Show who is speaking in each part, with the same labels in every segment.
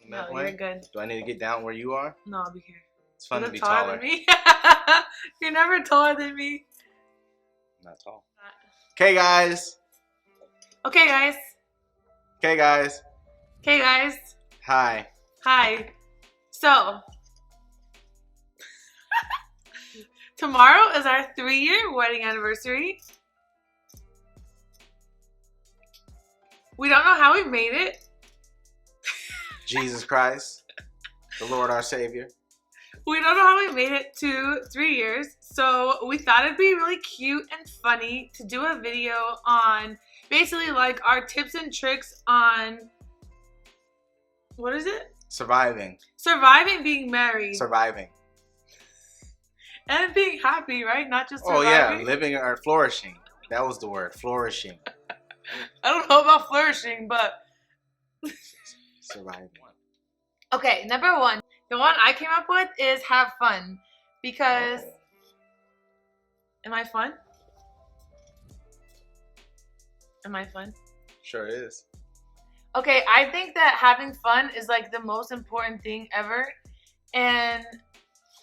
Speaker 1: No,
Speaker 2: You're
Speaker 1: good.
Speaker 2: Do I need to get down where you are?
Speaker 1: No, I'll be here.
Speaker 2: It's fun to be
Speaker 1: taller
Speaker 2: taller.
Speaker 1: than me. You're never taller than me.
Speaker 2: I'm not tall. Okay, guys.
Speaker 1: Okay, guys.
Speaker 2: Okay, guys.
Speaker 1: Okay, guys.
Speaker 2: Hi.
Speaker 1: Hi. So, tomorrow is our 3-year wedding anniversary. We don't know how we made it.
Speaker 2: Jesus Christ, the Lord our Savior.
Speaker 1: We don't know how we made it to 3 years. So we thought it'd be really cute and funny to do a video on basically like our tips and tricks on, what is it?
Speaker 2: Surviving.
Speaker 1: Surviving being married.
Speaker 2: Surviving.
Speaker 1: And being happy, right? Not just
Speaker 2: surviving.
Speaker 1: surviving.
Speaker 2: Oh yeah, living or flourishing. That was the word, flourishing.
Speaker 1: I don't know about flourishing, but...
Speaker 2: Surviving.
Speaker 1: Okay, number one. The one I came up with is have fun. Because...
Speaker 2: Oh.
Speaker 1: Am I fun? Am I fun?
Speaker 2: Sure is.
Speaker 1: Okay, I think that having fun is like the most important thing ever. And,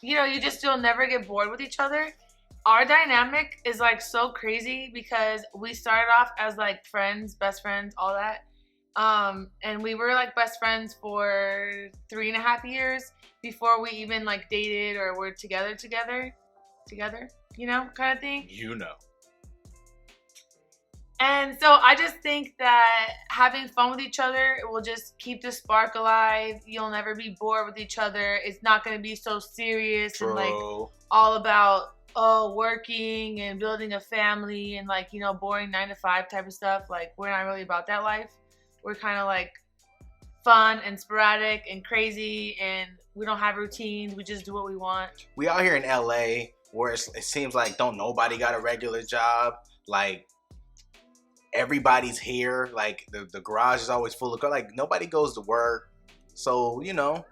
Speaker 1: you know, you'll never get bored with each other. Our dynamic is like so crazy because we started off as like friends, best friends, all that. And we were like best friends for 3.5 years before we even like dated or were together, you know, kind of thing.
Speaker 2: You know.
Speaker 1: And so I just think that having fun with each other will just keep the spark alive. You'll never be bored with each other. It's not going to be so serious
Speaker 2: True.
Speaker 1: and like all about working and building a family and like, you know, boring 9-to-5 type of stuff. Like, we're not really about that life. We're kind of like fun and sporadic and crazy, and we don't have routines. We just do what we want.
Speaker 2: We out here in LA where it seems like don't nobody got a regular job. Like, everybody's here. Like, the garage is always full of cars. Like, nobody goes to work. So, you know,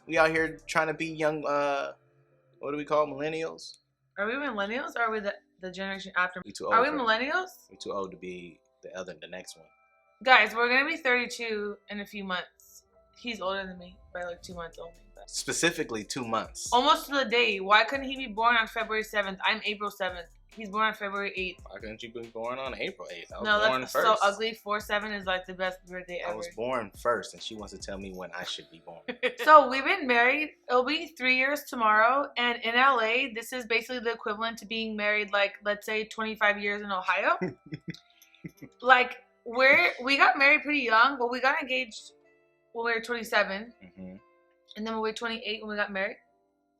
Speaker 2: we out here trying to be young, what do we call millennials?
Speaker 1: Are we millennials or are we the generation after?
Speaker 2: We too old.
Speaker 1: Are we millennials?
Speaker 2: We're too old to be the next one.
Speaker 1: Guys, we're going to be 32 in a few months. He's older than me by like 2 months only. But
Speaker 2: Specifically 2 months.
Speaker 1: almost to the day. Why couldn't he be born on February 7th? I'm April 7th. He's born on February 8th.
Speaker 2: Why couldn't you be born on April 8th? I was
Speaker 1: No,
Speaker 2: born
Speaker 1: that's
Speaker 2: first.
Speaker 1: so ugly. 4/7 is like the best birthday ever.
Speaker 2: I was born first, and she wants to tell me when I should be born.
Speaker 1: So we've been married. It'll be 3 years tomorrow. And in LA, this is basically the equivalent to being married, like, let's say 25 years in Ohio. Like, we got married pretty young, but we got engaged when we were 27.
Speaker 2: Mm-hmm.
Speaker 1: And then when we were 28 when we got married.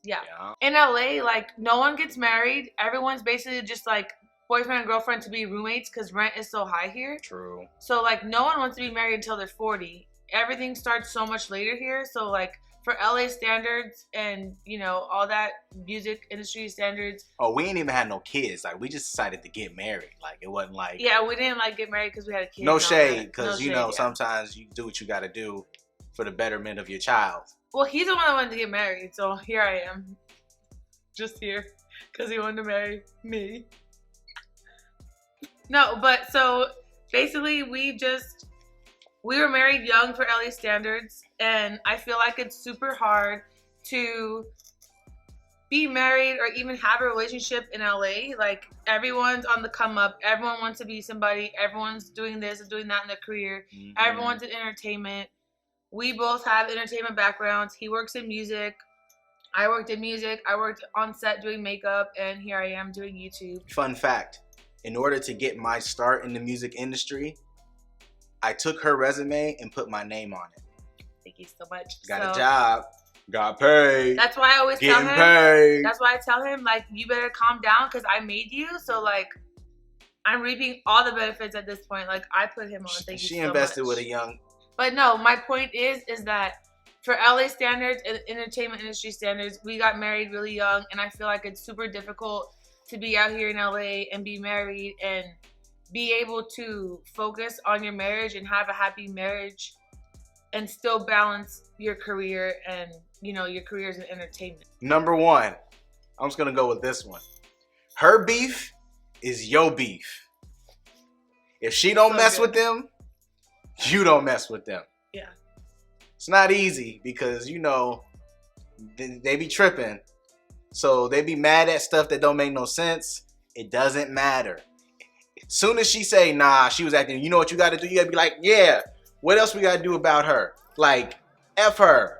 Speaker 1: Yeah.
Speaker 2: Yeah.
Speaker 1: In LA, like, no one gets married. Everyone's basically just like boyfriend and girlfriend to be roommates because rent is so high here.
Speaker 2: True.
Speaker 1: So like no one wants to be married until they're 40. Everything starts so much later here. So like for LA standards and, you know, all that music industry standards.
Speaker 2: Oh, we ain't even had no kids. Like, we just decided to get married. Like, it wasn't like...
Speaker 1: Yeah, we didn't like get married because we had a kid.
Speaker 2: No shade, because,
Speaker 1: no
Speaker 2: you know,
Speaker 1: shade,
Speaker 2: sometimes you do what you got to do for the betterment of your child.
Speaker 1: Well, he's the one that wanted to get married. So here I am. Just here. Because he wanted to marry me. No, but so basically we were married young for LA standards, and I feel like it's super hard to be married or even have a relationship in LA. Like, everyone's on the come up, everyone wants to be somebody, everyone's doing this and doing that in their career, everyone's in entertainment. We both have entertainment backgrounds. He works in music, I worked in music, I worked on set doing makeup, and here I am doing YouTube.
Speaker 2: Fun fact. In order to get my start in the music industry, I took her resume and put my name on it.
Speaker 1: Thank you so much.
Speaker 2: Got a job. Got paid.
Speaker 1: That's why I always tell him.
Speaker 2: Paid.
Speaker 1: That's why I tell him, like, you better calm down because I made you. So, like, I'm reaping all the benefits at this point. Like, I put him on. Thank you so much. She
Speaker 2: invested with a young.
Speaker 1: But no, my point is that for LA standards and entertainment industry standards, we got married really young, and I feel like it's super difficult to be out here in LA and be married and be able to focus on your marriage and have a happy marriage and still balance your career and, you know, your careers in entertainment.
Speaker 2: Number one, I'm just gonna go with this one. Her beef is your beef. If she don't mess with them, you don't mess with them.
Speaker 1: Yeah.
Speaker 2: It's not easy because, you know, they be tripping. So they be mad at stuff that don't make no sense. It doesn't matter. Soon as she say, nah, she was acting, you know what you got to do? You got to be like, yeah, what else we got to do about her? Like, F her.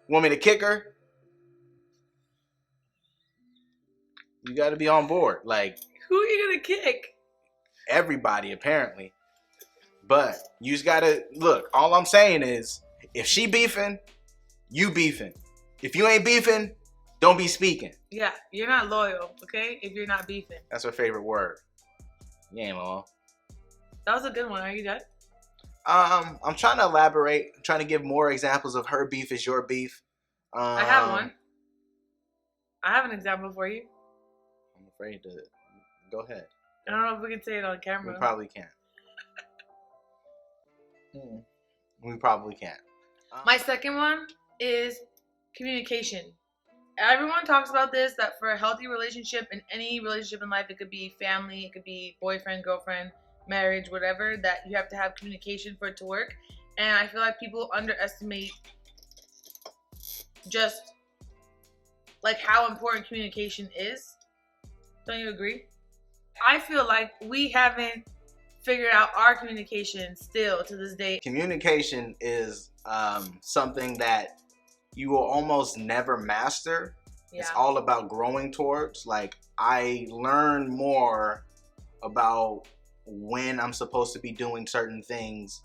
Speaker 2: Want me to kick her? You got to be on board. Like,
Speaker 1: who are you going to kick?
Speaker 2: Everybody, apparently. But you just got to, look, all I'm saying is, if she beefing, you beefing. If you ain't beefing, don't be speaking.
Speaker 1: Yeah, you're not loyal, okay? If you're not beefing.
Speaker 2: That's her favorite word. You ain't loyal.
Speaker 1: That was a good one. Are you done?
Speaker 2: I'm trying to elaborate. I'm trying to give more examples of her beef is your beef.
Speaker 1: I have one. I have an example for you.
Speaker 2: I'm afraid to. Go ahead.
Speaker 1: I don't know if we can say it on camera.
Speaker 2: We probably can't. We probably can't.
Speaker 1: My second one is communication. Everyone talks about this, that for a healthy relationship, in any relationship in life, it could be family, it could be boyfriend, girlfriend, marriage, whatever, that you have to have communication for it to work. And I feel like people underestimate just like how important communication is. Don't you agree? I feel like we haven't figured out our communication still to this day.
Speaker 2: Communication is something that you will almost never master. Yeah. It's all about growing towards. Like, I learn more about when I'm supposed to be doing certain things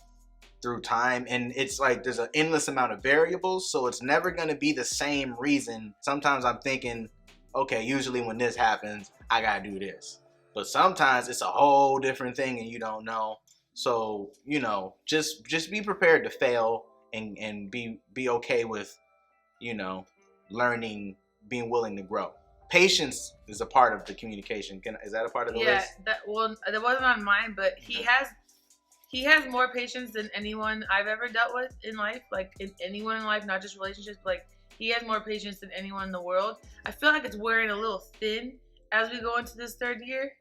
Speaker 2: through time, and it's like there's an endless amount of variables, so it's never going to be the same reason. Sometimes I'm thinking, okay, usually when this happens, I gotta do this, but sometimes it's a whole different thing and you don't know. So, you know, just be prepared to fail and be okay with, you know, learning, being willing to grow. Patience is a part of the communication. Is that a part of the list?
Speaker 1: Yeah, that wasn't on mine, but he has more patience than anyone I've ever dealt with in life. Like, anyone in life, not just relationships, but like, he has more patience than anyone in the world. I feel like it's wearing a little thin as we go into this third year.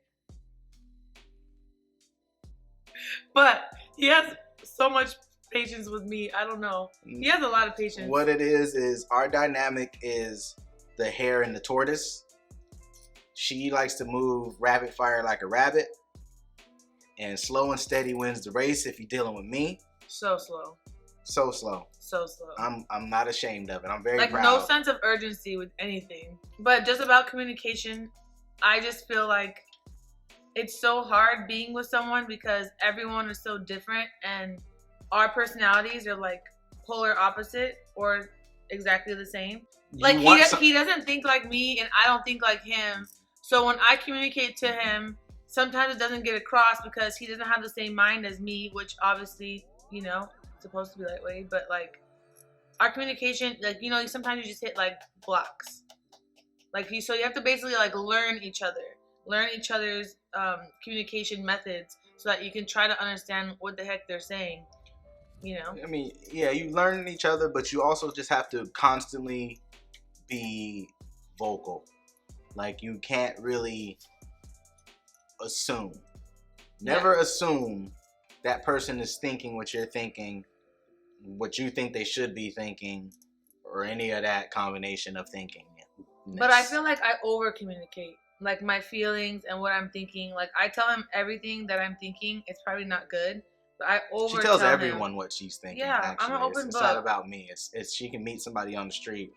Speaker 1: But he has so much patience with me. I don't know. He has a lot of patience.
Speaker 2: What it is our dynamic is the hare and the tortoise. She likes to move rapid fire like a rabbit, and slow and steady wins the race if you're dealing with me.
Speaker 1: So slow.
Speaker 2: So slow.
Speaker 1: So slow.
Speaker 2: I'm not ashamed of it. I'm very proud.
Speaker 1: Like, no sense of urgency with anything. But just about communication, I just feel like it's so hard being with someone because everyone is so different, and our personalities are like polar opposite or exactly the same. Like, he doesn't think like me and I don't think like him. So when I communicate to him, sometimes it doesn't get across because he doesn't have the same mind as me, which obviously, you know, it's supposed to be that way. But like, our communication, like, you know, sometimes you just hit like blocks. Like, so you have to basically like learn each other's communication methods so that you can try to understand what the heck they're saying. You know? I
Speaker 2: mean, yeah, you learn each other, but you also just have to constantly be vocal. Like, you can't really assume. Never assume that person is thinking what you're thinking, what you think they should be thinking, or any of that combination of thinking.
Speaker 1: But I feel like I over communicate. Like, my feelings and what I'm thinking. Like, I tell him everything that I'm thinking. It's probably not good. But I over. She
Speaker 2: tells everyone what she's thinking.
Speaker 1: Yeah,
Speaker 2: actually.
Speaker 1: I'm an open book.
Speaker 2: It's not about me. It's she can meet somebody on the street,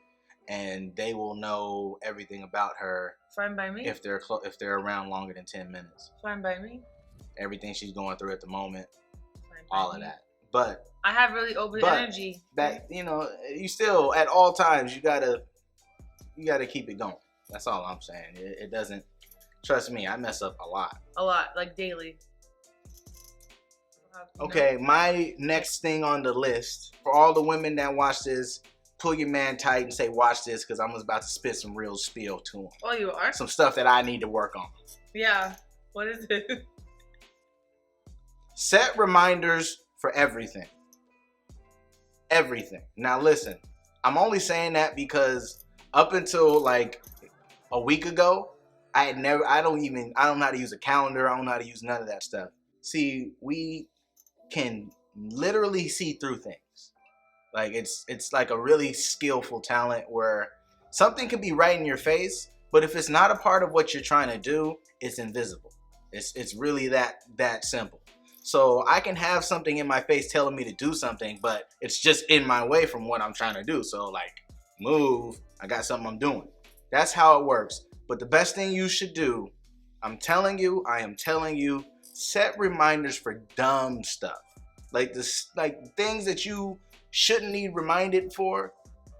Speaker 2: and they will know everything about her.
Speaker 1: Fine by me.
Speaker 2: If they're around longer than 10 minutes.
Speaker 1: Fine by me.
Speaker 2: Everything she's going through at the moment.
Speaker 1: Fine by
Speaker 2: all
Speaker 1: me.
Speaker 2: of that. But
Speaker 1: I have really open energy.
Speaker 2: That, you know, you still at all times you gotta keep it going. That's all I'm saying. It doesn't. Trust me, I mess up a lot.
Speaker 1: A lot, like daily.
Speaker 2: Okay, my next thing on the list, for all the women that watch this, pull your man tight and say, watch this, because I'm about to spit some real spiel to him.
Speaker 1: Oh, you are?
Speaker 2: Some stuff that I need to work on.
Speaker 1: Yeah. What is it?
Speaker 2: Set reminders for everything. Everything. Now listen, I'm only saying that because up until like a week ago, I don't know how to use a calendar. I don't know how to use none of that stuff. See, we can literally see through things. Like it's like a really skillful talent where something can be right in your face, but if it's not a part of what you're trying to do, it's invisible. It's really that simple. So I can have something in my face telling me to do something, but it's just in my way from what I'm trying to do. So like, move, I got something I'm doing. That's how it works. But the best thing you should do, I am telling you, set reminders for dumb stuff. Like this, like things that you shouldn't need reminded for,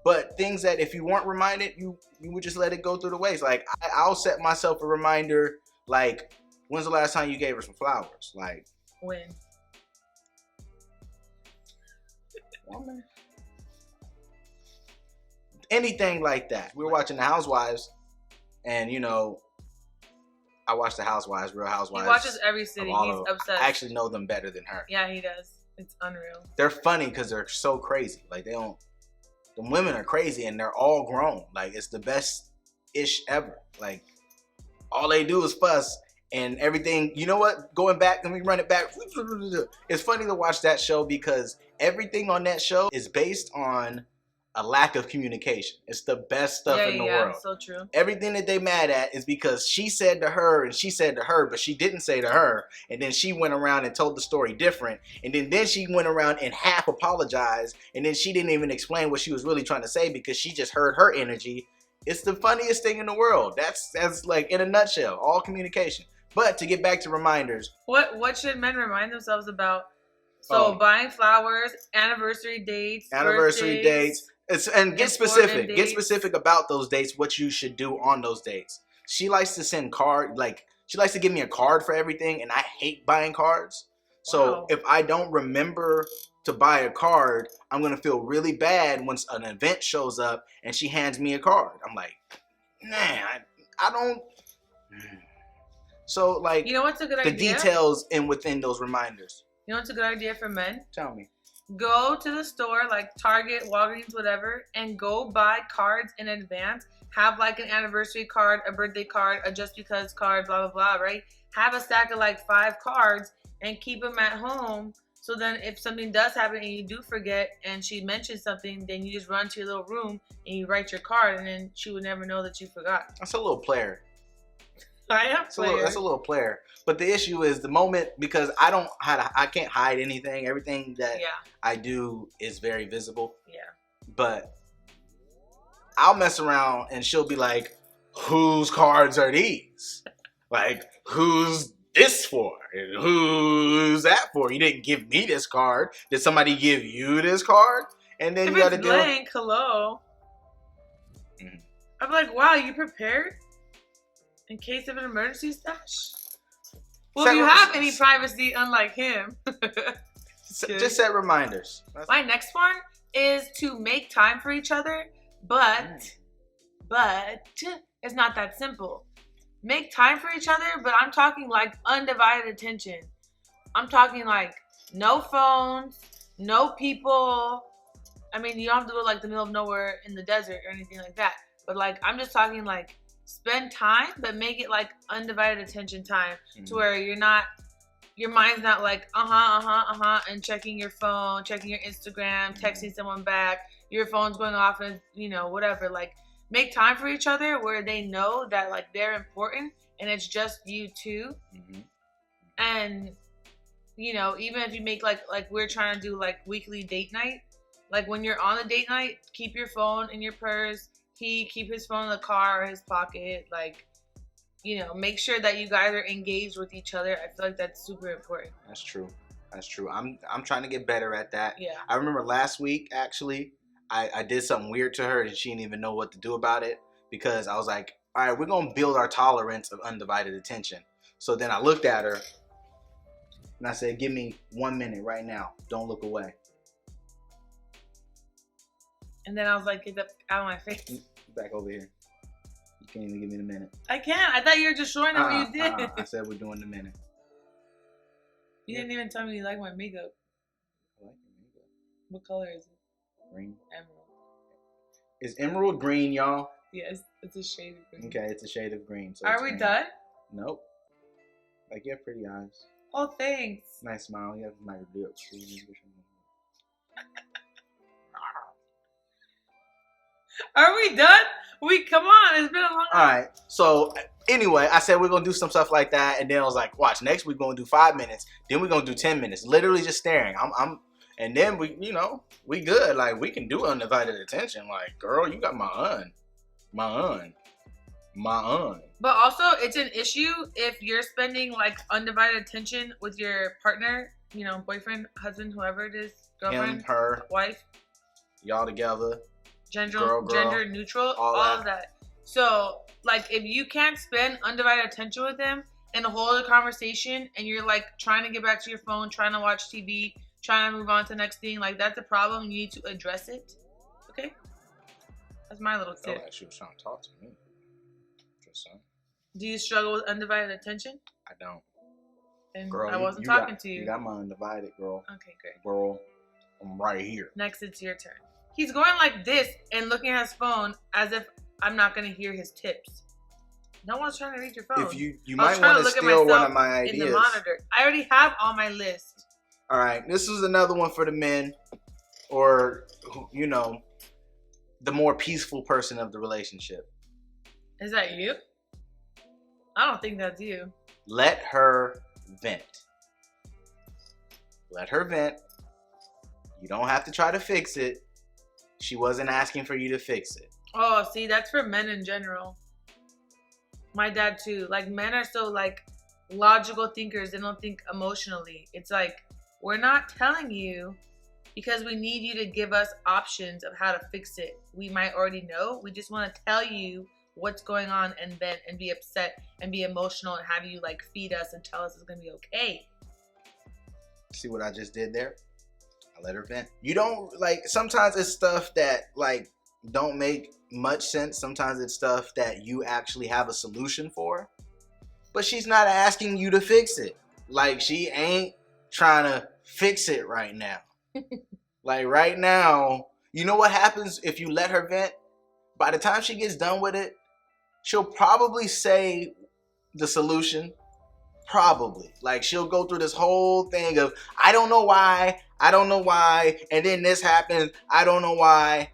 Speaker 2: but things that if you weren't reminded, you would just let it go through the waste. Like I'll set myself a reminder, like, when's the last time you gave her some flowers? Like,
Speaker 1: when?
Speaker 2: Woman. Anything like that. We were watching The Housewives, and I watch The Housewives, Real Housewives.
Speaker 1: He watches every city. He's obsessed.
Speaker 2: I actually know them better than her.
Speaker 1: Yeah, he does. It's unreal.
Speaker 2: They're funny because they're so crazy. Like the women are crazy and they're all grown. Like it's the best ish ever. Like all they do is fuss and everything. You know what? Going back, let me run it back. It's funny to watch that show because everything on that show is based on a lack of communication. It's the best stuff in the world.
Speaker 1: So true.
Speaker 2: Everything that they mad at is because she said to her and she said to her, but she didn't say to her. And then she went around and told the story different. And then she went around and half apologized. And then she didn't even explain what she was really trying to say because she just heard her energy. It's the funniest thing in the world. That's like in a nutshell, all communication. But to get back to reminders.
Speaker 1: What should men remind themselves about? So buying flowers, anniversary dates.
Speaker 2: And get specific. Get specific about those dates, what you should do on those dates. She likes to send she likes to give me a card for everything, and I hate buying cards. So if I don't remember to buy a card, I'm going to feel really bad once an event shows up and she hands me a card. I'm like, man, I don't. So like,
Speaker 1: you know what's a good idea?
Speaker 2: The details within those reminders.
Speaker 1: You know what's a good idea for men?
Speaker 2: Tell me.
Speaker 1: Go to the store, like Target, Walgreens, whatever, and go buy cards in advance. Have like an anniversary card, a birthday card, a just because card, blah, blah, blah, right? Have a stack of like 5 cards and keep them at home. So then if something does happen and you do forget and she mentions something, then you just run to your little room and you write your card and then she would never know that you forgot.
Speaker 2: That's a little player.
Speaker 1: That's a
Speaker 2: little player. But the issue is the moment, because I can't hide anything. Everything that I do is very visible.
Speaker 1: Yeah.
Speaker 2: But I'll mess around and she'll be like, whose cards are these? Like, who's this for? And who's that for? You didn't give me this card. Did somebody give you this card? And then
Speaker 1: if
Speaker 2: you got to
Speaker 1: do blank, hello. Mm-hmm. I'm like, wow, you prepared? In case of an emergency stash? Well, if you have any privacy, unlike him.
Speaker 2: Just set reminders.
Speaker 1: My next one is to make time for each other, but it's not that simple. Make time for each other, but I'm talking like undivided attention. I'm talking like no phones, no people. I mean, you don't have to go like the middle of nowhere in the desert or anything like that. But like, I'm just talking like, spend time, but make it like undivided attention time to where your mind's not like and checking your phone, checking your Instagram, texting someone back, your phone's going off and whatever. Like make time for each other where they know that like they're important and it's just you two. And even if you make like we're trying to do like weekly date night, like when you're on the date night, keep your phone in your purse. Keep his phone in the car or his pocket. Like, make sure that you guys are engaged with each other. I feel like that's super important.
Speaker 2: That's true. I'm trying to get better at that.
Speaker 1: Yeah.
Speaker 2: I remember last week, actually, I did something weird to her and she didn't even know what to do about it because I was like, all right, we're going to build our tolerance of undivided attention. So then I looked at her and I said, give me 1 minute right now. Don't look away.
Speaker 1: And then I was like, get out of my face.
Speaker 2: Back over here. You can't even give me the minute.
Speaker 1: I can't. I thought you were just showing them what you did.
Speaker 2: I said we're doing the minute.
Speaker 1: You didn't even tell me you like my makeup.
Speaker 2: I like your makeup.
Speaker 1: What color is it?
Speaker 2: Green.
Speaker 1: Emerald.
Speaker 2: It's emerald green, y'all.
Speaker 1: Yes, it's a shade of green.
Speaker 2: Okay, it's a shade of green. So
Speaker 1: are we done?
Speaker 2: Nope. Like, you have pretty eyes.
Speaker 1: Oh, thanks.
Speaker 2: Nice smile. You have nice lips.
Speaker 1: Are we done? Come on. It's been a long
Speaker 2: All right. So anyway, I said we're gonna do some stuff like that, and then I was like, watch. Next we're gonna do 5 minutes. Then we're gonna do 10 minutes. Literally just staring. And then we good. Like we can do undivided attention. Like, girl, you got my un.
Speaker 1: But also, it's an issue if you're spending like undivided attention with your partner, boyfriend, husband, whoever it is, girlfriend,
Speaker 2: him, her,
Speaker 1: wife,
Speaker 2: y'all together,
Speaker 1: gender neutral, all of that. So, like, if you can't spend undivided attention with them and hold a conversation, and you're like trying to get back to your phone, trying to watch TV, trying to move on to the next thing, like that's a problem. You need to address it. Okay, that's my little tip.
Speaker 2: Like she was trying to talk to me.
Speaker 1: Do you struggle with undivided attention?
Speaker 2: I don't.
Speaker 1: And girl, I wasn't talking to you.
Speaker 2: You got my undivided, girl.
Speaker 1: Okay, great.
Speaker 2: Girl, I'm right here.
Speaker 1: Next, it's your turn. He's going like this and looking at his phone as if I'm not going to hear his tips. No one's trying to read your phone.
Speaker 2: If you might want to steal one of my ideas.
Speaker 1: In the monitor. I already have on my list.
Speaker 2: All right, this is another one for the men, or the more peaceful person of the relationship.
Speaker 1: Is that you? I don't think that's you.
Speaker 2: Let her vent. Let her vent. You don't have to try to fix it. She wasn't asking for you to fix it.
Speaker 1: Oh, see, that's for men in general. My dad too. Like, men are so like logical thinkers. They don't think emotionally. It's like, we're not telling you because we need you to give us options of how to fix it. We might already know. We just want to tell you what's going on and vent and be upset and be emotional and have you like feed us and tell us it's gonna be okay.
Speaker 2: See what I just did there? I let her vent. You don't like, sometimes it's stuff that like don't make much sense. Sometimes it's stuff that you actually have a solution for, but she's not asking you to fix it. Like, she ain't trying to fix it right now. Like right now, you know what happens if you let her vent? By the time she gets done with it, she'll probably say the solution. Probably. Like, she'll go through this whole thing of, I don't know why, and then this happens, I don't know why,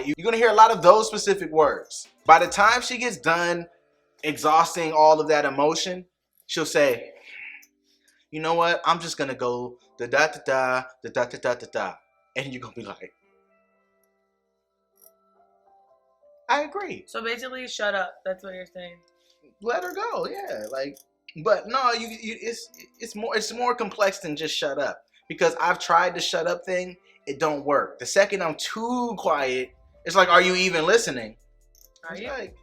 Speaker 2: You're going to hear a lot of those specific words. By the time she gets done exhausting all of that emotion, she'll say, you know what, I'm just going to go da-da-da-da-da-da-da-da-da. And you're going to be like, I agree.
Speaker 1: So basically, shut up. That's what you're saying.
Speaker 2: Let her go, yeah. Like, but no, it's more complex than just shut up. Because I've tried the shut up thing, it don't work. The second I'm too quiet, it's like, are you even listening?
Speaker 1: Are you?
Speaker 2: Like,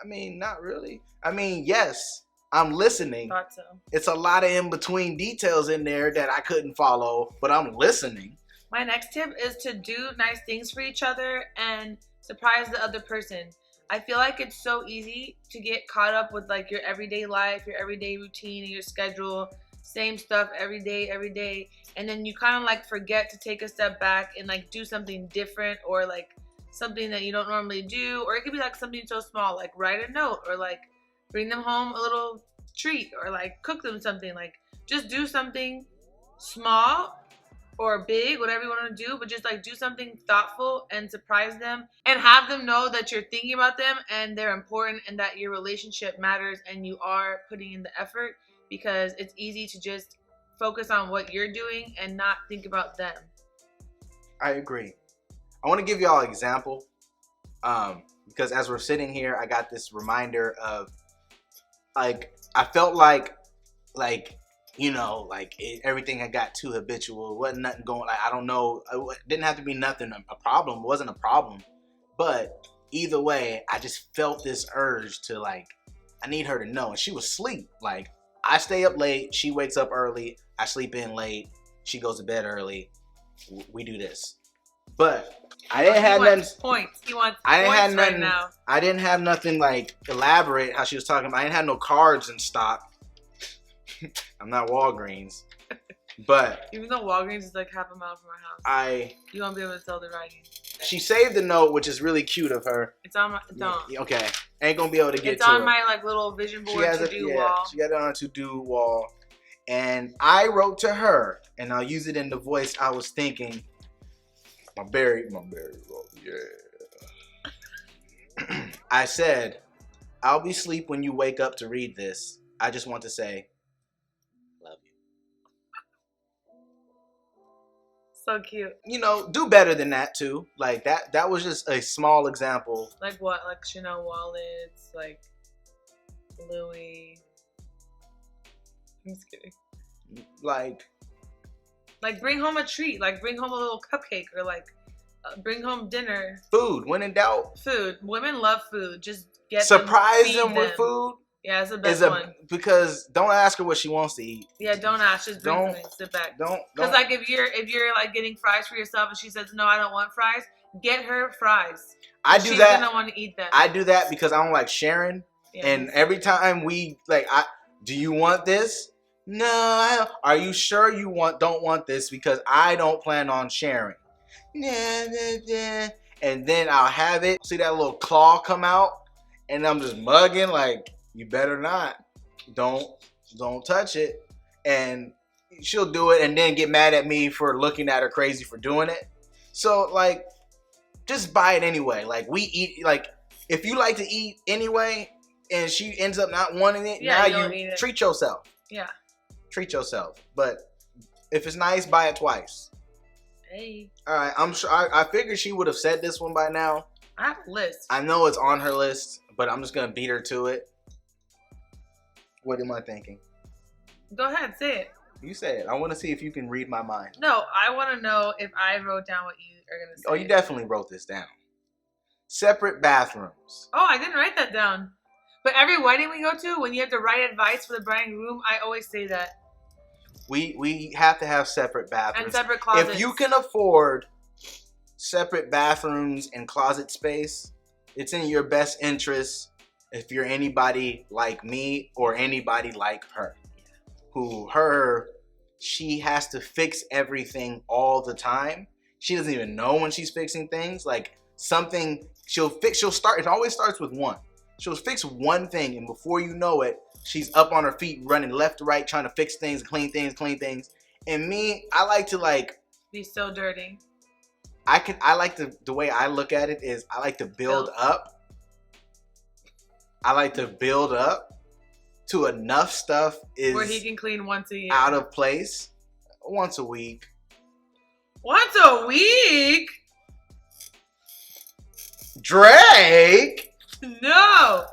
Speaker 2: I mean, not really. I mean, yes, I'm listening.
Speaker 1: Thought so.
Speaker 2: It's a lot of in between details in there that I couldn't follow, but I'm listening.
Speaker 1: My next tip is to do nice things for each other and surprise the other person. I feel like it's so easy to get caught up with like your everyday life, your everyday routine, and your schedule, same stuff every day, and then you kind of like forget to take a step back and like do something different, or like something that you don't normally do, or it could be like something so small, like write a note, or like bring them home a little treat, or like cook them something. Like, just do something small or big, whatever you want to do, but just like do something thoughtful and surprise them and have them know that you're thinking about them and they're important and that your relationship matters and you are putting in the effort, because it's easy to just focus on what you're doing and not think about them.
Speaker 2: I agree. I want to give y'all an example, because as we're sitting here, I got this reminder of, like, I felt like everything had got too habitual. It wasn't nothing going, like, I don't know. It didn't have to be nothing, a problem. It wasn't a problem. But either way, I just felt this urge to, like, I need her to know. And she was asleep. Like, I stay up late. She wakes up early. I sleep in late. She goes to bed early. We do this. But I didn't have nothing.
Speaker 1: Points. He wants points right now.
Speaker 2: I didn't have nothing, like, elaborate how she was talking about. I didn't have no cards in stock. I'm not Walgreens, but
Speaker 1: even though Walgreens is like half a mile from our house, you won't be able to tell the writing.
Speaker 2: She saved the note, which is really cute of her.
Speaker 1: It's on my
Speaker 2: okay. Ain't gonna be able to get
Speaker 1: it's
Speaker 2: to it.
Speaker 1: It's on my like little vision board to-do wall.
Speaker 2: She got it on a to-do wall, and I wrote to her, and I'll use it in the voice I was thinking. My berry roll, yeah. I said, I'll be asleep when you wake up to read this. I just want to say, love you.
Speaker 1: So cute.
Speaker 2: You know, do better than that too. Like that was just a small example.
Speaker 1: Like what? Like Chanel wallets, like Louis. I'm just kidding.
Speaker 2: Like
Speaker 1: bring home a treat. Like bring home a little cupcake, or like bring home dinner.
Speaker 2: Food. When in doubt.
Speaker 1: Food. Women love food. Just
Speaker 2: surprise them with food.
Speaker 1: Yeah, it's the best one.
Speaker 2: Because don't ask her what she wants to eat.
Speaker 1: Yeah, don't ask. Just bring something. Sit back.
Speaker 2: Don't.
Speaker 1: Because like if you're like getting fries for yourself and she says no, I don't want fries, get her fries.
Speaker 2: She's gonna
Speaker 1: want to eat them.
Speaker 2: I do that because I don't like sharing. Yeah, and every time we like, do you want this? No, I don't. Are you sure you don't want this? Because I don't plan on sharing. And then I'll have it. See that little claw come out, and I'm just mugging like, you better not. Don't touch it. And she'll do it and then get mad at me for looking at her crazy for doing it. So like, just buy it anyway. Like we eat, like if you like to eat anyway and she ends up not wanting it, now you treat yourself.
Speaker 1: Yeah.
Speaker 2: Treat yourself. But if it's nice, buy it twice.
Speaker 1: Hey.
Speaker 2: All right, I'm sure. I figured she would have said this one by now.
Speaker 1: I have a list.
Speaker 2: I know it's on her list, but I'm just gonna beat her to it. What am I thinking?
Speaker 1: Go ahead, say it.
Speaker 2: You say it. I want to see if you can read my mind.
Speaker 1: No, I want to know if I wrote down what you are gonna say.
Speaker 2: Oh, you definitely wrote this down. Separate bathrooms.
Speaker 1: Oh, I didn't write that down. But every wedding we go to, when you have to write advice for the bride and groom, I always say that.
Speaker 2: We have to have separate bathrooms.
Speaker 1: And separate closets.
Speaker 2: If you can afford separate bathrooms and closet space, it's in your best interest if you're anybody like me or anybody like her. She has to fix everything all the time. She doesn't even know when she's fixing things. Like something she'll start, it always starts with one. She'll fix one thing and before you know it, she's up on her feet, running left to right, trying to fix things, clean things. And me, I like to
Speaker 1: be so dirty.
Speaker 2: I like the way I look at it is I like to build up. I like to build up to enough stuff is
Speaker 1: where he can clean once a year.
Speaker 2: Out of place once a week.
Speaker 1: Once a week?
Speaker 2: Drake?
Speaker 1: No.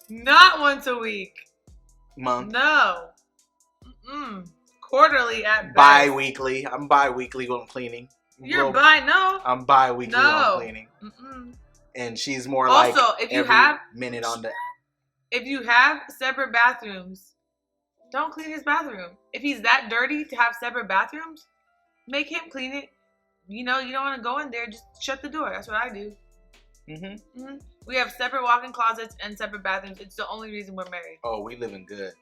Speaker 1: Not once a week.
Speaker 2: Month?
Speaker 1: No. Quarterly at best.
Speaker 2: Bi-weekly. I'm bi-weekly when I'm cleaning.
Speaker 1: No.
Speaker 2: I'm bi-weekly when I'm cleaning. And she's more
Speaker 1: also,
Speaker 2: like
Speaker 1: if you have
Speaker 2: minute on the.
Speaker 1: If you have separate bathrooms, don't clean his bathroom. If he's that dirty to have separate bathrooms, make him clean it. You know, you don't want to go in there, just shut the door. That's what I do. We have separate walk-in closets and separate bathrooms. It's the only reason we're married.
Speaker 2: Oh, we living good.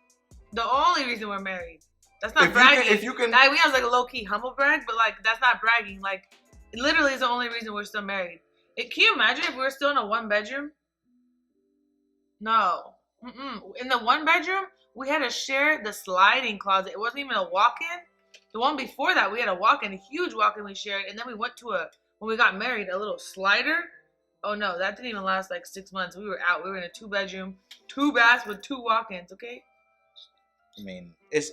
Speaker 1: The only reason we're married. That's not bragging.
Speaker 2: If you can,
Speaker 1: we have like a low-key humble brag, but like that's not bragging. Like it literally is the only reason we're still married. Can you imagine if we were still in a one bedroom? No. In the one bedroom, we had to share the sliding closet. It wasn't even a walk-in. The one before that, we had a walk-in, a huge walk-in we shared, and then we went to when we got married, a little slider. Oh no, that didn't even last like 6 months. We were out. We were in a 2-bedroom, 2 baths with 2 walk-ins. Okay.
Speaker 2: I mean, it's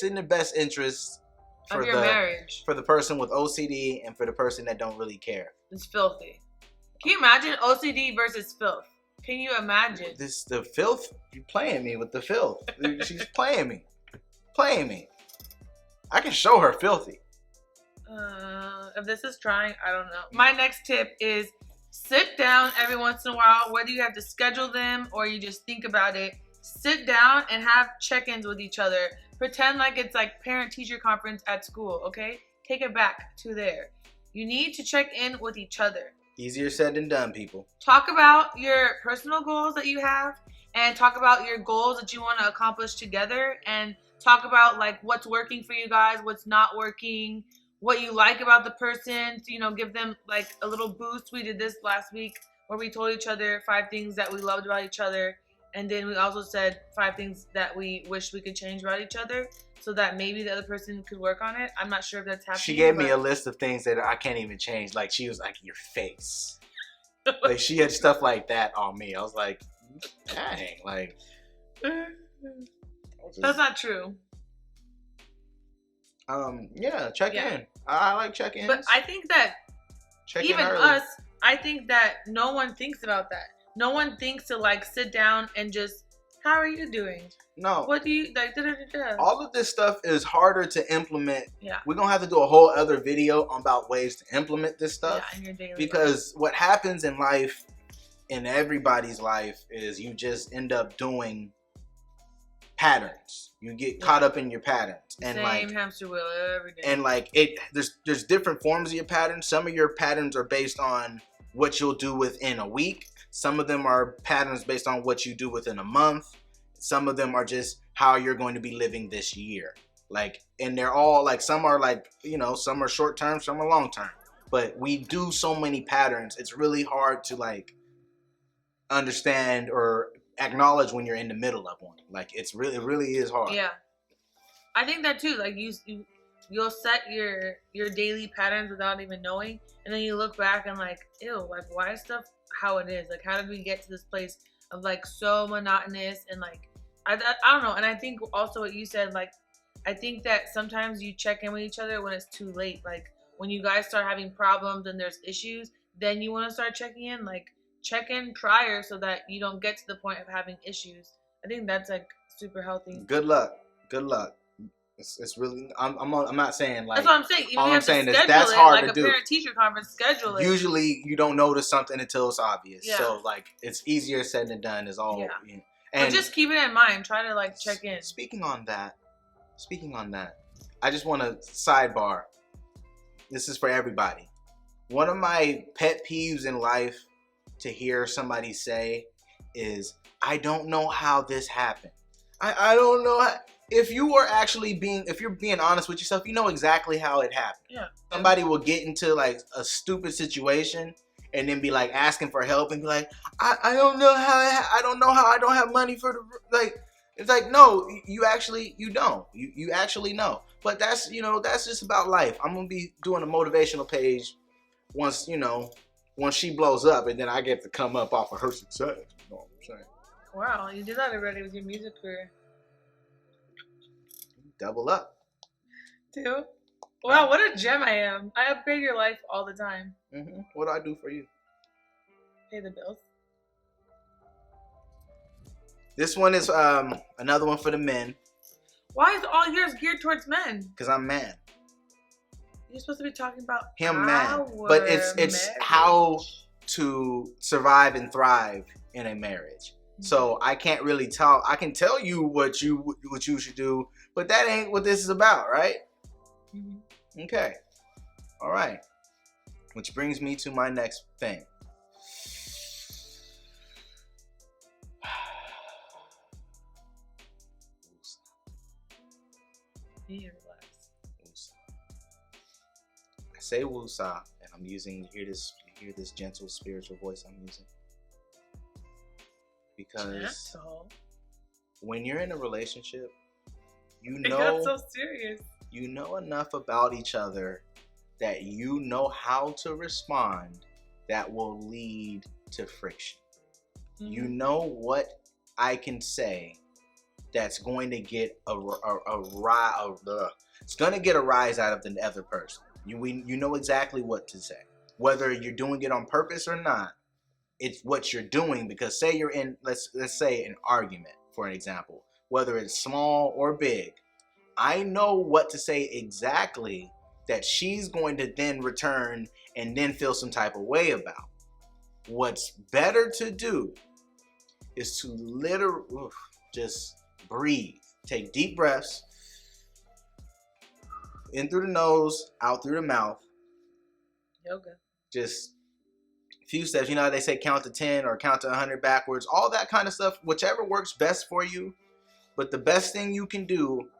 Speaker 2: in the best interest
Speaker 1: of your marriage
Speaker 2: for the person with OCD and for the person that don't really care.
Speaker 1: It's filthy. Can you imagine OCD versus filth? Can you imagine?
Speaker 2: The filth? You playing me with the filth. She's playing me. I can show her filthy.
Speaker 1: If this is trying, I don't know. My next tip is sit down every once in a while, whether you have to schedule them or you just think about it. Sit down and have check-ins with each other. Pretend like it's like parent-teacher conference at school, okay? Take it back to there. You need to check in with each other.
Speaker 2: Easier said than done, people.
Speaker 1: Talk about your personal goals that you have and talk about your goals that you want to accomplish together and talk about like what's working for you guys, what's not working, what you like about the person, to, give them like a little boost. We did this last week where we told each other 5 things that we loved about each other And then we also said 5 things that we wish we could change about each other, so that maybe the other person could work on it. I'm not sure if that's happening.
Speaker 2: She gave me a list of things that I can't even change. Like, she was like, your face. Like, she had stuff like that on me. I was like, dang, like.
Speaker 1: That's not true.
Speaker 2: Yeah, check in. I like check-ins.
Speaker 1: But I think that even us, I think that no one thinks about that. No one thinks to like sit down and just, how are you doing?
Speaker 2: No.
Speaker 1: What do you like?
Speaker 2: All of this stuff is harder to implement.
Speaker 1: Yeah.
Speaker 2: We're gonna have to do a whole other video about ways to implement this stuff.
Speaker 1: Yeah, in your daily
Speaker 2: because life. What happens in life, in everybody's life, is you just end up doing patterns. You get caught up in your patterns, and
Speaker 1: same hamster wheel every day.
Speaker 2: And like there's different forms of your patterns. Some of your patterns are based on what you'll do within a week. Some of them are patterns based on what you do within a month. Some of them are just how you're going to be living this year. Like, and they're all like, some are like, you know, some are short term, some are long term. But we do so many patterns. It's really hard to like understand or acknowledge when you're in the middle of one. Like, it really is hard.
Speaker 1: Yeah, I think that too. Like you'll set your daily patterns without even knowing, and then you look back and like, ew, like why is stuff how it is? Like, how did we get to this place of like so monotonous and like I don't know. And I think also what you said, like, I think that sometimes you check in with each other when it's too late. Like when you guys start having problems and there's issues, then you want to start checking in. Like, check in prior so that you don't get to the point of having issues. I think that's like super healthy.
Speaker 2: Good luck. It's really. I'm not saying like.
Speaker 1: That's what I'm saying. Even
Speaker 2: all I'm saying is that's
Speaker 1: it,
Speaker 2: hard
Speaker 1: like
Speaker 2: to do.
Speaker 1: Like a parent-teacher conference, schedule it.
Speaker 2: Usually you don't notice something until it's obvious.
Speaker 1: Yeah.
Speaker 2: So like it's easier said than done. Is all.
Speaker 1: Yeah.
Speaker 2: You know.
Speaker 1: And but just keep it in mind. Try to like check in.
Speaker 2: Speaking on that, I just want to sidebar. This is for everybody. One of my pet peeves in life to hear somebody say is, I don't know how this happened. I don't know how. If you're being honest with yourself, you know exactly how it happened.
Speaker 1: Yeah.
Speaker 2: Somebody will get into like a stupid situation and then be like asking for help and be like, I don't know how I don't have money for the, like, it's like, no, you don't. You actually know. But that's just about life. I'm going to be doing a motivational page once she blows up, and then I get to come up off of her success. You know what I'm saying?
Speaker 1: Wow, you did that already with your music career.
Speaker 2: Double up.
Speaker 1: Too? Wow, what a gem I am. I upgrade your life all the time.
Speaker 2: Mm-hmm. What do I do for you?
Speaker 1: Pay the bills.
Speaker 2: This one is another one for the men.
Speaker 1: Why is all yours geared towards men?
Speaker 2: Because I'm man.
Speaker 1: You're supposed to be talking about
Speaker 2: him, man. But it's
Speaker 1: marriage.
Speaker 2: How to survive and thrive in a marriage. Mm-hmm. So I can't really tell. I can tell you what you should do, but that ain't what this is about, right? Mm-hmm. Okay. All right. Which brings me to my next thing.
Speaker 1: Yeah, relax.
Speaker 2: I say woosah, and I'm using hear this gentle spiritual voice I'm using. Because when you're in a relationship, you know,
Speaker 1: it got so serious.
Speaker 2: You know enough about each other that you know how to respond that will lead to friction. Mm-hmm. You know what I can say that's going to get it's going to get a rise out of the other person. You know exactly what to say. Whether you're doing it on purpose or not, it's what you're doing. Because say you're in, let's say an argument, for an example, whether it's small or big, I know what to say exactly that she's going to then return and then feel some type of way about. What's better to do is to literally just breathe. Take deep breaths. In through the nose, out through the mouth.
Speaker 1: Yoga.
Speaker 2: Just a few steps. You know how they say count to 10 or count to 100 backwards. All that kind of stuff. Whichever works best for you. But the best thing you can do,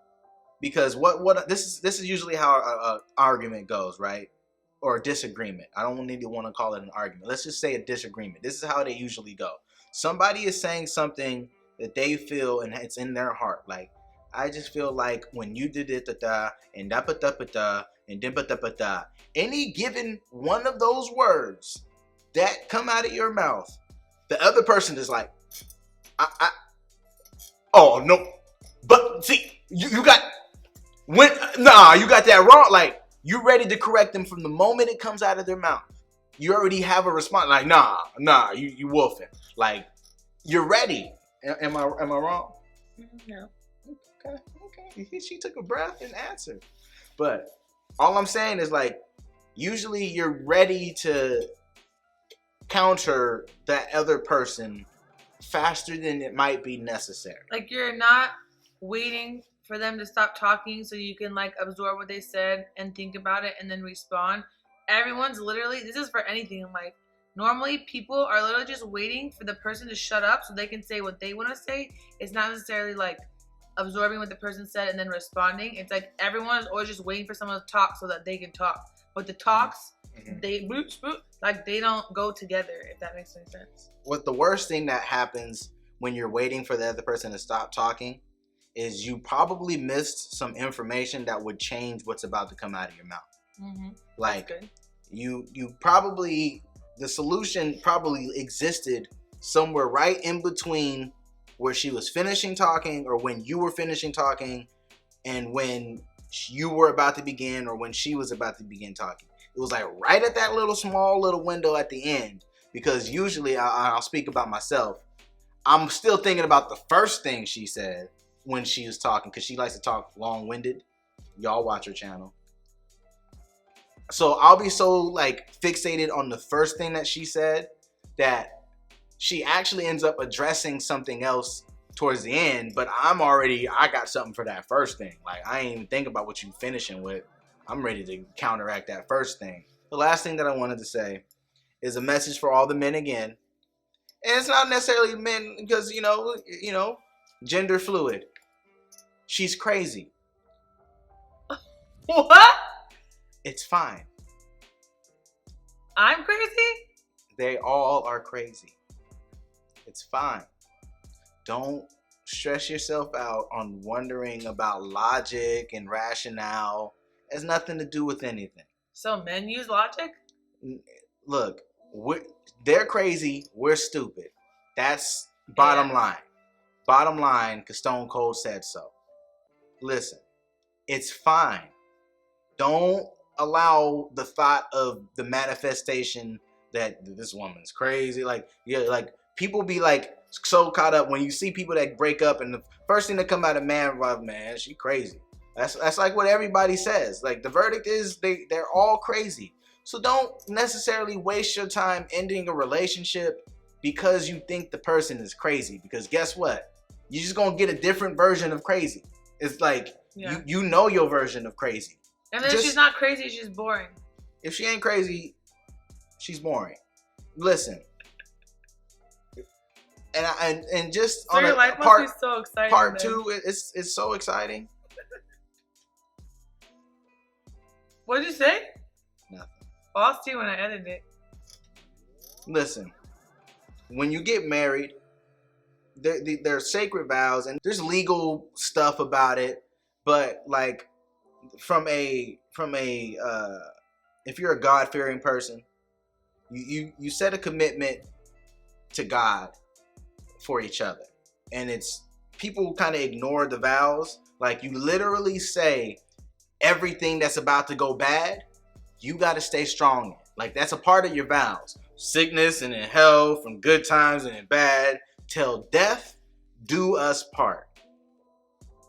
Speaker 2: because this is usually how an argument goes, right? Or a disagreement. I don't need to want to call it an argument. Let's just say a disagreement. This is how they usually go. Somebody is saying something that they feel, and it's in their heart. Like, I just feel like when you did it, da and da da da and da da da, any given one of those words that come out of your mouth, the other person is like, oh no, but see, you got you got that wrong. Like, you're ready to correct them from the moment it comes out of their mouth. You already have a response. Like, nah, you wolfing. Like, you're ready. Am I wrong?
Speaker 1: No.
Speaker 2: Okay. She took a breath and answered. But all I'm saying is, like, usually you're ready to counter that other person faster than it might be necessary.
Speaker 1: Like, you're not waiting for them to stop talking so you can, like, absorb what they said and think about it and then respond. Everyone's literally, this is for anything in life. Normally, people are literally just waiting for the person to shut up so they can say what they want to say. It's not necessarily, like, absorbing what the person said and then responding. It's like everyone is always just waiting for someone to talk so that they can talk. But the talks, they don't go together, if that makes any sense.
Speaker 2: What the worst thing that happens when you're waiting for the other person to stop talking is you probably missed some information that would change what's about to come out of your mouth.
Speaker 1: Mm-hmm.
Speaker 2: Like, you probably, the solution probably existed somewhere right in between where she was finishing talking, or when you were finishing talking, and when you were about to begin, or when she was about to begin talking. It was like right at that small little window at the end, because usually I'll speak about myself. I'm still thinking about the first thing she said when she was talking, because she likes to talk long-winded. Y'all watch her channel. So I'll be so, like, fixated on the first thing that she said that she actually ends up addressing something else towards the end, but I got something for that first thing. Like, I ain't even think about what you finishing with. I'm ready to counteract that first thing. The last thing that I wanted to say is a message for all the men again. And it's not necessarily men because, you know, gender fluid. She's crazy.
Speaker 1: What?
Speaker 2: It's fine.
Speaker 1: I'm crazy?
Speaker 2: They all are crazy. It's fine. Don't stress yourself out on wondering about logic and rationale. It has nothing to do with anything.
Speaker 1: So men use logic?
Speaker 2: Look, they're crazy. We're stupid. That's bottom line. Bottom line, because Stone Cold said so. Listen, it's fine. Don't allow the thought of the manifestation that this woman's crazy. Like, yeah, like, people be like so caught up when you see people that break up, and the first thing that come out of man, she crazy. That's like what everybody says. Like, the verdict is they're all crazy. So don't necessarily waste your time ending a relationship because you think the person is crazy. Because guess what? You're just gonna get a different version of crazy. It's like, you know your version of crazy.
Speaker 1: And then if she's not crazy, she's boring.
Speaker 2: If she ain't crazy, she's boring. Listen. And just
Speaker 1: so on your life must be so exciting.
Speaker 2: Part 2, it's so exciting.
Speaker 1: What did you say?
Speaker 2: Nothing.
Speaker 1: Well, I'll see when I edit it.
Speaker 2: Listen, when you get married, there are sacred vows and there's legal stuff about it, but like from a if you're a God-fearing person, you set a commitment to God for each other. And it's, people kind of ignore the vows. Like, you literally say everything that's about to go bad, you got to stay strong in. Like, that's a part of your vows. Sickness and in health, from good times and in bad, till death do us part.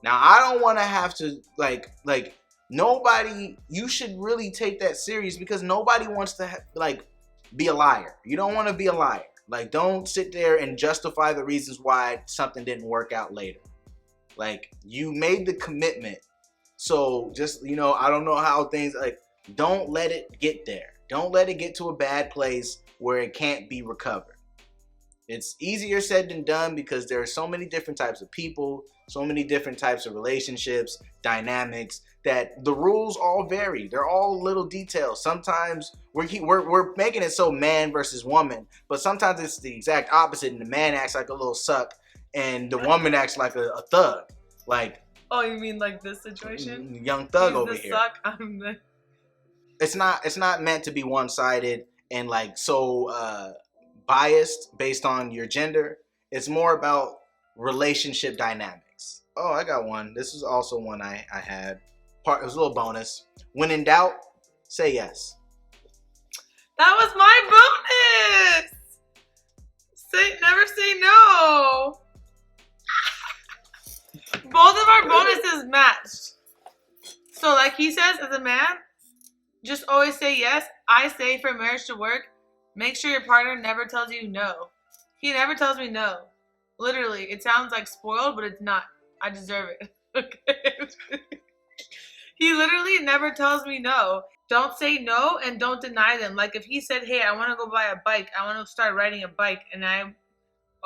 Speaker 2: Now, I don't want to have to, like nobody, you should really take that serious, because nobody wants to be a liar. You don't want to be a liar. Like, don't sit there and justify the reasons why something didn't work out later. Like, you made the commitment. So just, I don't know how things, like, don't let it get there. Don't let it get to a bad place where it can't be recovered. It's easier said than done, because there are so many different types of people, so many different types of relationships, dynamics, that the rules all vary. They're all little details. Sometimes we're making it so man versus woman, but sometimes it's the exact opposite, and the man acts like a little suck, and the woman acts like a thug. Like,
Speaker 1: oh, you mean like this situation?
Speaker 2: Young Thug
Speaker 1: He's
Speaker 2: over
Speaker 1: the
Speaker 2: here.
Speaker 1: suck, I'm the...
Speaker 2: It's not meant to be one-sided and like so biased based on your gender. It's more about relationship dynamics. Oh, I got one. This is also one I had. It was a little bonus. When in doubt, say yes.
Speaker 1: That was my bonus. Never say no. Both of our bonuses matched. So like he says, as a man, just always say yes. I say for marriage to work, make sure your partner never tells you no. He never tells me no. Literally, it sounds like spoiled, but it's not. I deserve it. Okay. He literally never tells me no. Don't say no and don't deny them. Like if he said, hey, I want to go buy a bike. I want to start riding a bike. And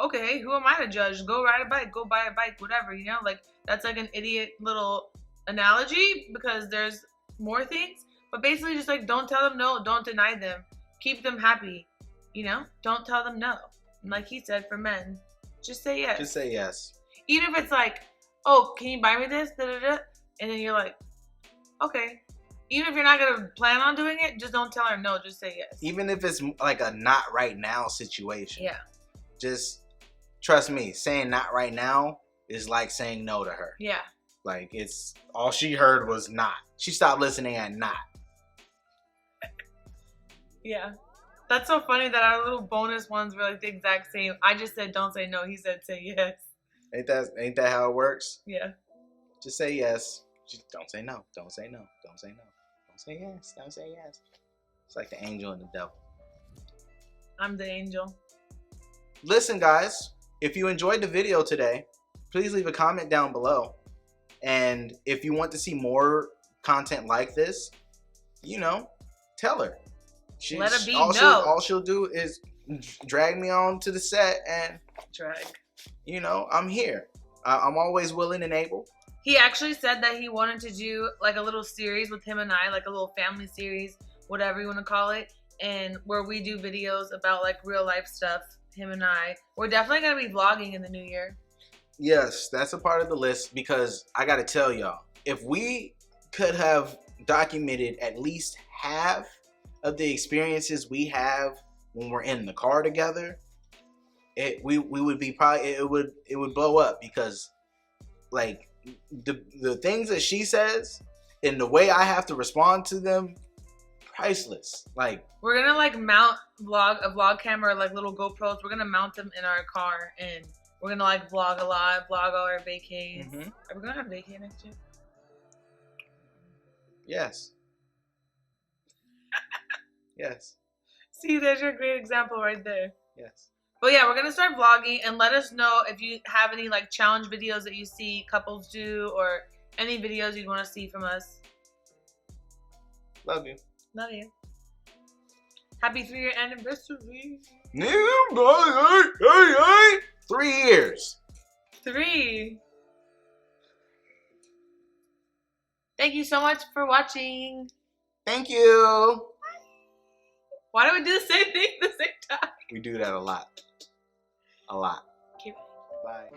Speaker 1: okay, who am I to judge? Go ride a bike. Go buy a bike. Whatever, you know? Like that's like an idiot little analogy because there's more things. But basically just like don't tell them no. Don't deny them. Keep them happy. You know? Don't tell them no. And like he said for men, just say yes.
Speaker 2: Just say yes.
Speaker 1: Even if it's like, oh, can you buy me this? Da, da, da. And then you're like, okay. Even if you're not going to plan on doing it, just don't tell her no. Just say yes.
Speaker 2: Even if it's like a not right now situation.
Speaker 1: Yeah.
Speaker 2: Just trust me, saying not right now is like saying no to her.
Speaker 1: Yeah.
Speaker 2: Like it's all she heard was not. She stopped listening at not.
Speaker 1: Yeah. That's so funny that our little bonus ones were like the exact same. I just said don't say no. He said say yes.
Speaker 2: Ain't that how it works?
Speaker 1: Yeah.
Speaker 2: Just say yes. Just don't say no. Don't say no. Don't say no. Don't say yes. Don't say yes. It's like the angel and the devil.
Speaker 1: I'm the angel.
Speaker 2: Listen, guys, if you enjoyed the video today, please leave a comment down below. And if you want to see more content like this, you know, tell her.
Speaker 1: Let her be
Speaker 2: all she'll do is drag me on to the set and
Speaker 1: drag.
Speaker 2: You know, I'm here. I'm always willing and able.
Speaker 1: He actually said that he wanted to do like a little series with him and I, like a little family series, whatever you want to call it, and where we do videos about like real life stuff, him and I. We're definitely going to be vlogging in the new year.
Speaker 2: Yes, that's a part of the list because I got to tell y'all, if we could have documented at least half of the experiences we have when we're in the car together, we would be probably it would blow up because like the things that she says and the way I have to respond to them, priceless. Like
Speaker 1: we're gonna like mount a vlog camera, like little GoPros. We're gonna mount them in our car and we're gonna like vlog a lot, vlog all our vacays. Mm-hmm. Are we gonna have vacay next year?
Speaker 2: Yes. Yes.
Speaker 1: See, there's your great example right there.
Speaker 2: Yes.
Speaker 1: But yeah, we're going to start vlogging and let us know if you have any like challenge videos that you see couples do or any videos you'd want to see from us.
Speaker 2: Love you.
Speaker 1: Love you. Happy 3-year anniversary.
Speaker 2: 3 years.
Speaker 1: 3. Thank you so much for watching.
Speaker 2: Thank you.
Speaker 1: Why do we do the same thing at the same time?
Speaker 2: We do that a lot. A lot.
Speaker 1: Okay.
Speaker 2: Bye.